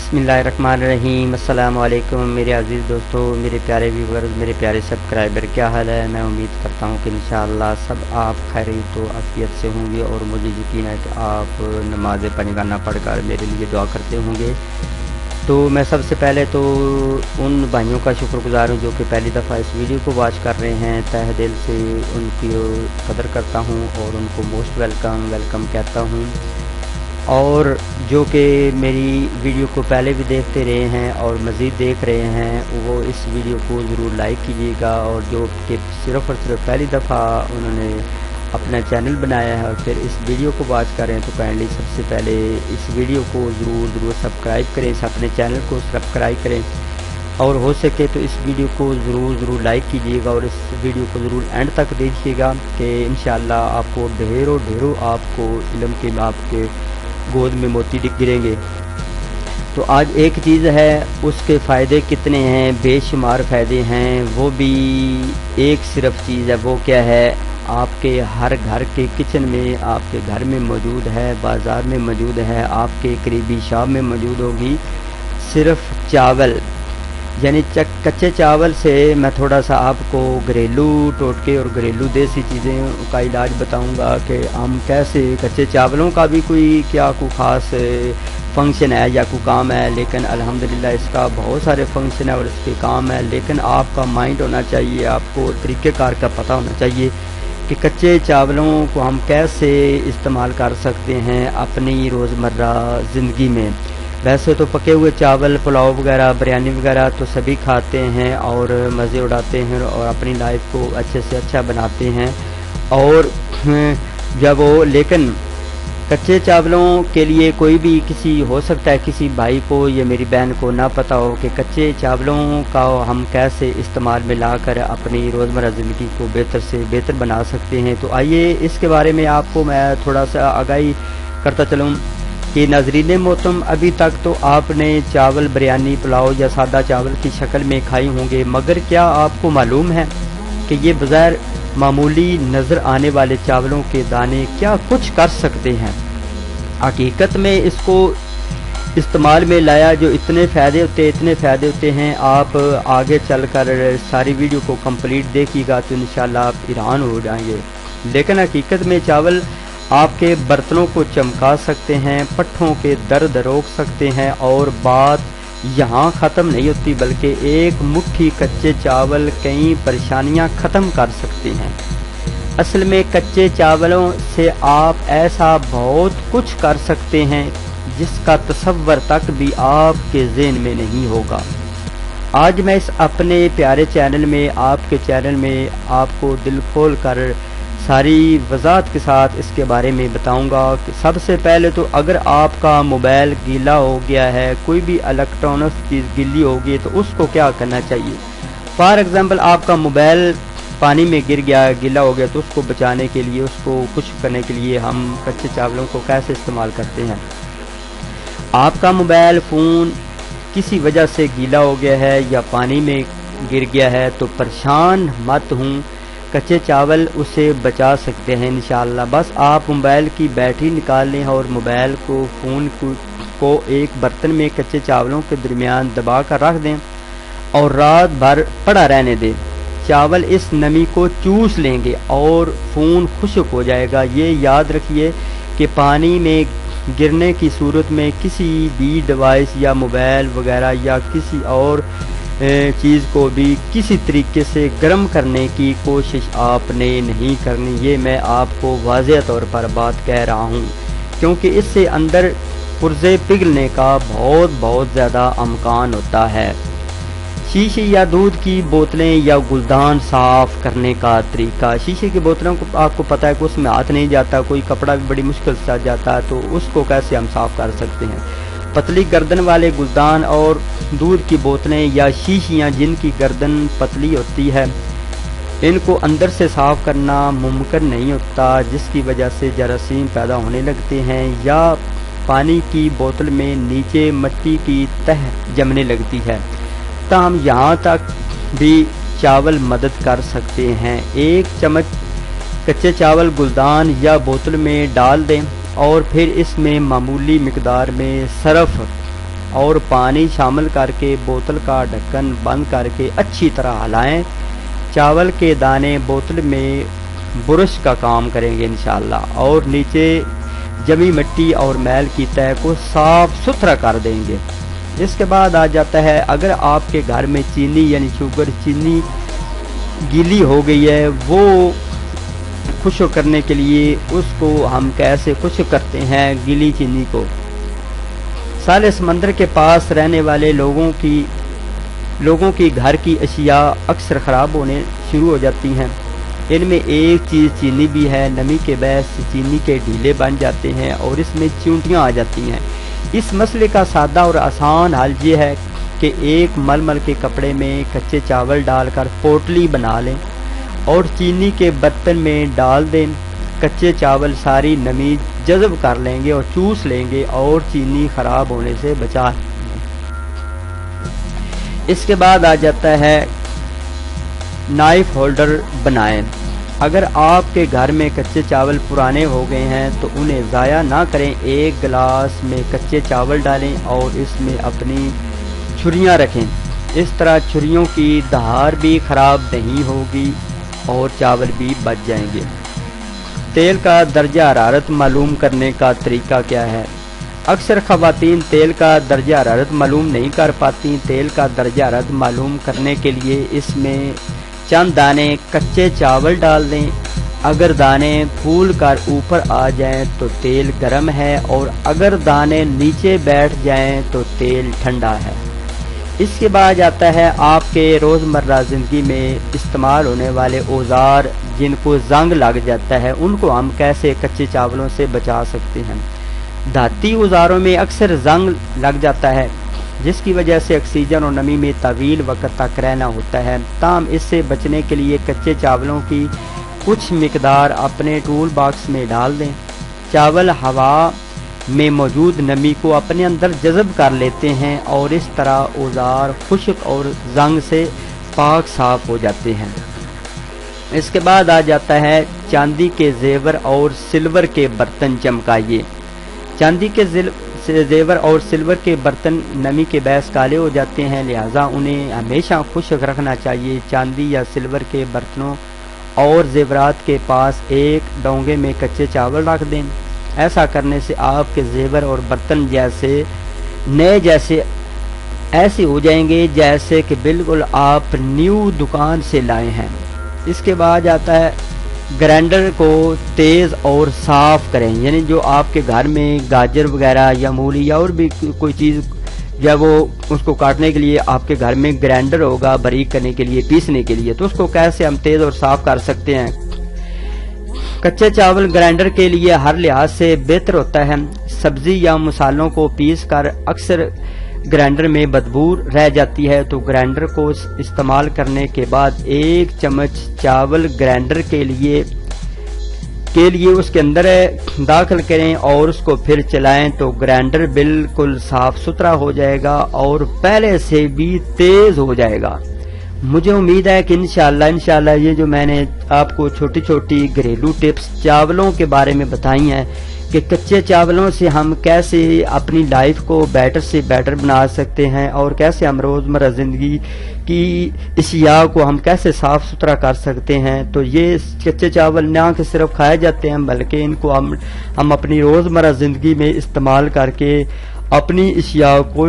बिस्मिल्लाहिर्रहमानिर्रहीम। अस्सलाम वालेकुम मेरे अज़ीज़ दोस्तों, मेरे प्यारे व्यूवर्स, मेरे प्यारे सब्सक्राइबर, क्या हाल है। मैं उम्मीद करता हूँ कि इंशाअल्लाह सब आप खैरियत व आफियत से होंगे और मुझे यकीन है कि आप नमाज़ पंजगाना पढ़ कर मेरे लिए दुआ करते होंगे। तो मैं सबसे पहले तो उन भाइयों का शुक्रगुज़ार हूँ जो कि पहली दफ़ा इस वीडियो को वॉच कर रहे हैं। तहे दिल से उनकी कदर करता हूँ और उनको मोस्ट वेलकम कहता हूँ। और जो कि मेरी वीडियो को पहले भी देखते रहे हैं और मज़ीद देख रहे हैं, वो इस वीडियो को ज़रूर लाइक कीजिएगा। और जो कि सिर्फ़ और सिर्फ पहली दफ़ा उन्होंने अपना चैनल बनाया है और फिर इस वीडियो को वॉच करें तो काइंडली सबसे पहले इस वीडियो को ज़रूर सब्सक्राइब करें, इस अपने चैनल को सब्सक्राइब करें और हो सके तो इस वीडियो को ज़रूर लाइक कीजिएगा और इस वीडियो को ज़रूर एंड तक देखिएगा कि इंशाअल्लाह आपको ढेरों आपको इल्म के आपके गोद में मोती गिरेंगे। तो आज एक चीज़ है, उसके फ़ायदे कितने हैं, बेशुमार फ़ायदे हैं। वो भी एक सिर्फ चीज़ है, वो क्या है, आपके हर घर के किचन में, आपके घर में मौजूद है, बाज़ार में मौजूद है, आपके करीबी शॉप में मौजूद होगी। सिर्फ चावल, यानी कच्चे चावल से मैं थोड़ा सा आपको घरेलू टोटके और घरेलू देसी चीज़ें का इलाज बताऊंगा कि हम कैसे कच्चे चावलों का भी कोई ख़ास फंक्शन है या कोई काम है, लेकिन अल्हम्दुलिल्लाह इसका बहुत सारे फंक्शन है और इसके काम है। लेकिन आपका माइंड होना चाहिए, आपको तरीक़ेकार का पता होना चाहिए कि कच्चे चावलों को हम कैसे इस्तेमाल कर सकते हैं अपनी रोज़मर्रा ज़िंदगी में। वैसे तो पके हुए चावल, पुलाव वगैरह, बिरयानी वगैरह तो सभी खाते हैं और मज़े उड़ाते हैं और अपनी लाइफ को अच्छे से अच्छा बनाते हैं। और जब वो, लेकिन कच्चे चावलों के लिए कोई भी किसी हो सकता है किसी भाई को या मेरी बहन को ना पता हो कि कच्चे चावलों का हम कैसे इस्तेमाल में लाकर अपनी रोज़मर्रा ज़िंदगी को बेहतर से बेहतर बना सकते हैं। तो आइए इसके बारे में आपको मैं थोड़ा सा आगाही करता चलूँ कि नाज़रीन मोहतरम, अभी तक तो आपने चावल बिरयानी, पुलाव या सादा चावल की शक्ल में खाई होंगे, मगर क्या आपको मालूम है कि ये बग़ैर मामूली नज़र आने वाले चावलों के दाने क्या कुछ कर सकते हैं। हकीकत में इसको इस्तेमाल में लाया जो इतने फ़ायदे होते हैं, आप आगे चलकर सारी वीडियो को कंप्लीट देखिएगा तो इंशाल्लाह आप हैरान हो जाएंगे। लेकिन हकीकत में चावल आपके बर्तनों को चमका सकते हैं, पट्ठों के दर्द रोक सकते हैं। और बात यहाँ ख़त्म नहीं होती, बल्कि एक मुट्ठी कच्चे चावल कई परेशानियाँ ख़त्म कर सकते हैं। असल में कच्चे चावलों से आप ऐसा बहुत कुछ कर सकते हैं जिसका तसव्वुर तक भी आपके ज़हन में नहीं होगा। आज मैं इस अपने प्यारे चैनल में, आपके चैनल में आपको दिल खोल कर सारी वज़ाहत के साथ इसके बारे में बताऊंगा। कि सबसे पहले तो अगर आपका मोबाइल गीला हो गया है, कोई भी इलेक्ट्रॉनिक चीज़ गीली होगी तो उसको क्या करना चाहिए। फॉर एग्ज़ाम्पल आपका मोबाइल पानी में गिर गया, गीला हो गया, तो उसको बचाने के लिए, उसको खुश्क करने के लिए हम कच्चे चावलों को कैसे इस्तेमाल करते हैं। आपका मोबाइल फ़ोन किसी वजह से गीला हो गया है या पानी में गिर गया है तो परेशान मत हूँ, कच्चे चावल उसे बचा सकते हैं इंशाअल्लाह। बस आप मोबाइल की बैटरी निकाल लें और मोबाइल को, फ़ोन को एक बर्तन में कच्चे चावलों के दरमियान दबा कर रख दें और रात भर पड़ा रहने दें। चावल इस नमी को चूस लेंगे और फ़ोन खुश्क हो जाएगा। ये याद रखिए कि पानी में गिरने की सूरत में किसी भी डिवाइस या मोबाइल वगैरह या किसी और चीज़ को भी किसी तरीके से गर्म करने की कोशिश आपने नहीं करनी। ये मैं आपको वाज़ेह तौर पर बात कह रहा हूँ, क्योंकि इससे अंदर पुर्ज़े पिघलने का बहुत ज़्यादा अमकान होता है। शीशे या दूध की बोतलें या गुलदान साफ़ करने का तरीका। शीशे की बोतलों को आपको पता है कि उसमें हाथ नहीं जाता, कोई कपड़ा भी बड़ी मुश्किल से आ जाता है, तो उसको कैसे हम साफ़ कर सकते हैं। पतली गर्दन वाले गुलदान और दूध की बोतलें या शीशियाँ जिनकी गर्दन पतली होती है, इनको अंदर से साफ़ करना मुमकिन नहीं होता, जिसकी वजह से जरासीम पैदा होने लगते हैं या पानी की बोतल में नीचे मिट्टी की तह जमने लगती है। ताहम यहाँ तक भी चावल मदद कर सकते हैं। 1 चम्मच कच्चे चावल गुलदान या बोतल में डाल दें और फिर इसमें मामूली मिकदार में सरफ اور پانی شامل کر کے بوتل کا ڈھکن بند کر کے اچھی طرح ہلائیں۔ چاول کے دانے بوتل میں برش کا کام کریں گے انشاءاللہ، اور نیچے جمی مٹی اور میل کی تہہ کو صاف ستھرا کر دیں گے۔ اس کے بعد آ جاتا ہے، اگر آپ کے گھر میں چینی یعنی شوگر چینی گیلی ہو گئی ہے، وہ خشک کرنے کے لیے اس کو ہم کیسے خشک کرتے ہیں گیلی چینی کو؟ سالے سمندر کے پاس رہنے والے لوگوں کی گھر کی اشیاء اکثر خراب ہونے شروع ہو جاتی ہیں۔ ان میں ایک چیز چینی بھی ہے۔ نمی کے باعث چینی کے ڈھیلے بن جاتے ہیں اور اس میں چونٹیاں آ جاتی ہیں۔ اس مسئلے کا سادہ اور آسان حل یہ ہے کہ ایک ململ کے کپڑے میں کچے چاول ڈال کر پوٹلی بنا لیں اور چینی کے برتن میں ڈال دیں۔ کچے چاول ساری نمی جذب کر لیں گے اور چوس لیں گے اور چینی خراب ہونے سے بچا لیں گے۔ اس کے بعد آ جاتا ہے نائف ہولڈر بنائیں۔ اگر آپ کے گھر میں کچے چاول پرانے ہو گئے ہیں تو انہیں ضائع نہ کریں۔ ایک گلاس میں کچے چاول ڈالیں اور اس میں اپنی چھریاں رکھیں۔ اس طرح چھریوں کی دھار بھی خراب نہیں ہوگی اور چاول بھی بچ جائیں گے۔ تیل کا درجہ حرارت معلوم کرنے کا طریقہ کیا ہے؟ اکثر خواتین تیل کا درجہ حرارت معلوم نہیں کر پاتی۔ تیل کا درجہ حرارت معلوم کرنے کے لیے اس میں چند دانے کچے چاول ڈال دیں۔ اگر دانے پھول کر اوپر آ جائیں تو تیل گرم ہے، اور اگر دانے نیچے بیٹھ جائیں تو تیل ٹھنڈا ہے۔ اس کے بعد آتا ہے آپ کے روزمرہ زندگی میں استعمال ہونے والے اوزار جن کو زنگ لگ جاتا ہے، ان کو ہم کیسے کچے چاولوں سے بچا سکتے ہیں؟ دھاتی اوزاروں میں اکثر زنگ لگ جاتا ہے، جس کی وجہ سے آکسیجن اور نمی میں طویل وقت تک رہنا ہوتا ہے۔ تاہم اس سے بچنے کے لیے کچے چاولوں کی کچھ مقدار اپنے ٹول باکس میں ڈال دیں۔ چاول ہوا میں موجود نمی کو اپنے اندر جذب کر لیتے ہیں اور اس طرح اوزار خشک اور زنگ سے پاک صاف ہو جاتے ہیں۔ اس کے بعد آ جاتا ہے چاندی کے زیور اور سلور کے برتن چمکائیے۔ چاندی کے زیور اور سلور کے برتن نمی کے باعث کالے ہو جاتے ہیں، لہذا انہیں ہمیشہ خشک رکھنا چاہیے۔ چاندی یا سلور کے برتنوں اور زیورات کے پاس ایک ڈونگے میں کچے چاول رکھ دیں۔ ایسا کرنے سے آپ کے زیور اور برتن جیسے ایسے ہو جائیں گے جیسے کہ بالکل آپ نیو دکان سے لائے ہیں۔ اس کے بعد آتا ہے گرینڈر کو تیز اور صاف کریں، یعنی جو آپ کے گھر میں گاجر وغیرہ یا مولی یا اور بھی کوئی چیز جب وہ اس کو کاٹنے کے لیے آپ کے گھر میں گرینڈر ہوگا باریک کرنے کے لیے، پیسنے کے لیے، تو اس کو کیسے ہم تیز اور صاف کر سکتے ہیں؟ کچے چاول گرینڈر کے لیے ہر لحاظ سے بہتر ہوتا ہے۔ سبزی یا مسالوں کو پیس کر اکثر گرینڈر میں بدبو رہ جاتی ہے، تو گرینڈر کو استعمال کرنے کے بعد ایک چمچ چاول گرینڈر کے لیے اس کے اندر داخل کریں اور اس کو پھر چلائیں تو گرینڈر بالکل صاف ستھرا ہو جائے گا اور پہلے سے بھی تیز ہو جائے گا۔ مجھے امید ہے کہ انشاءاللہ یہ جو میں نے آپ کو چھوٹی چھوٹی گھریلو ٹپس چاولوں کے بارے میں بتائی ہیں کہ کچے چاولوں سے ہم کیسے اپنی لائف کو بیٹر سے بیٹر بنا سکتے ہیں اور کیسے ہم روزمرہ زندگی کی اشیاء کو ہم کیسے صاف ستھرا کر سکتے ہیں، تو یہ کچے چاول نہ کہ صرف کھائے جاتے ہیں بلکہ ان کو ہم اپنی روزمرہ زندگی میں استعمال کر کے اپنی اشیاء کو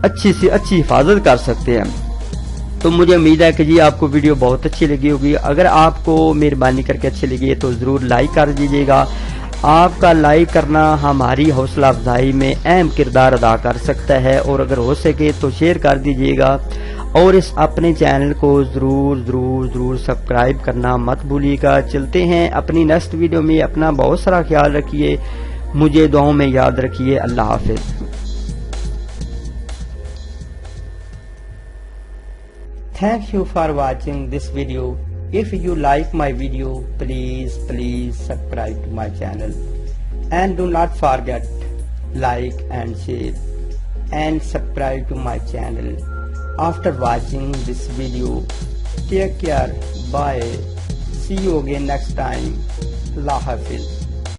اچھی سے اچھی حفاظت کر سکتے ہیں۔ تو مجھے امید ہے کہ جی آپ کو ویڈیو بہت اچھی لگی ہوگی۔ اگر آپ کو مہربانی کر کے اچھی لگی ہے تو ضرور لائک کر دیجیے گا۔ آپ کا لائک کرنا ہماری حوصلہ افزائی میں اہم کردار ادا کر سکتا ہے، اور اگر ہو سکے تو شیئر کر دیجیے گا، اور اس اپنے چینل کو ضرور سبسکرائب کرنا مت بھولیے گا۔ چلتے ہیں اپنی نیکسٹ ویڈیو میں، اپنا بہت سارا خیال رکھیے، مجھے دعاؤں میں یاد رکھیے۔ اللہ حافظ۔ Thank you for watching this video. If you like my video, please subscribe to my channel, and do not forget like and share and subscribe to my channel. After watching this video, take care, bye, see you again next time. Allah Hafiz.